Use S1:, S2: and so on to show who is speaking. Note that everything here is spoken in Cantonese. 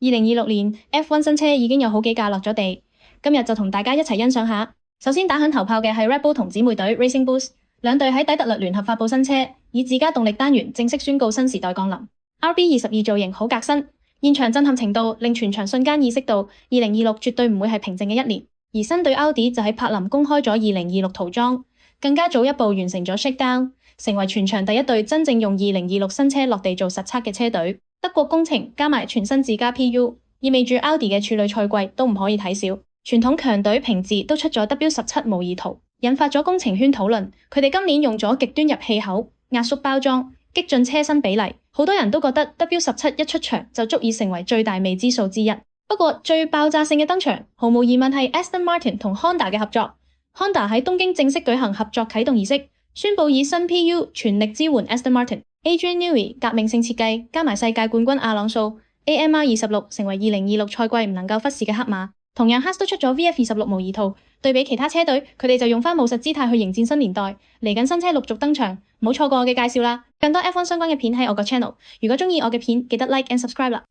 S1: 2026年 F1 新車已經有好幾架落咗地，今日就同大家一齊欣賞下。首先打響頭炮嘅係 Red Bull 同姊妹隊 Racing Bulls，兩隊喺底特律聯合發佈新車，以自家動力單元正式宣告新時代降臨。RB22造型好革新，現場震撼程度令全場瞬間意識到2026絕對唔會係平靜嘅一年。而新隊奧迪就喺柏林公開咗2026塗裝，更加早一步完成咗 shakedown，成為全場第一隊真正用2026新車落地做實測嘅車隊。德國工程加埋全新自家 PU， 意味住奧迪嘅處女賽季都唔可以睇小。傳統強隊平治都出咗 W17 模擬圖，引發咗工程圈討論。佢哋今年用咗極端入氣口、壓縮包裝、激進車身比例，好多人都覺得 W17 一出場就足以成為最大未知數之一。不過最爆炸性嘅登場，毫無疑問係 Aston Martin 同 Honda 嘅合作。Honda 喺東京正式舉行合作啟動儀式，宣布以新 PU 全力支援 Aston Martin。Adrian Newey 革命性設計，加埋世界冠軍阿朗素 AMR26 成為2026賽季唔能夠忽視嘅黑馬。同樣 Haas 都出咗 VF26 模擬圖，對比其他車隊，佢哋就用返務實姿態去迎戰新年代。嚟緊新車陸續登場，唔好錯過我嘅介紹啦！更多 F1 相關嘅片喺我個 channel。如果鍾意我嘅片，記得 like and subscribe 啦。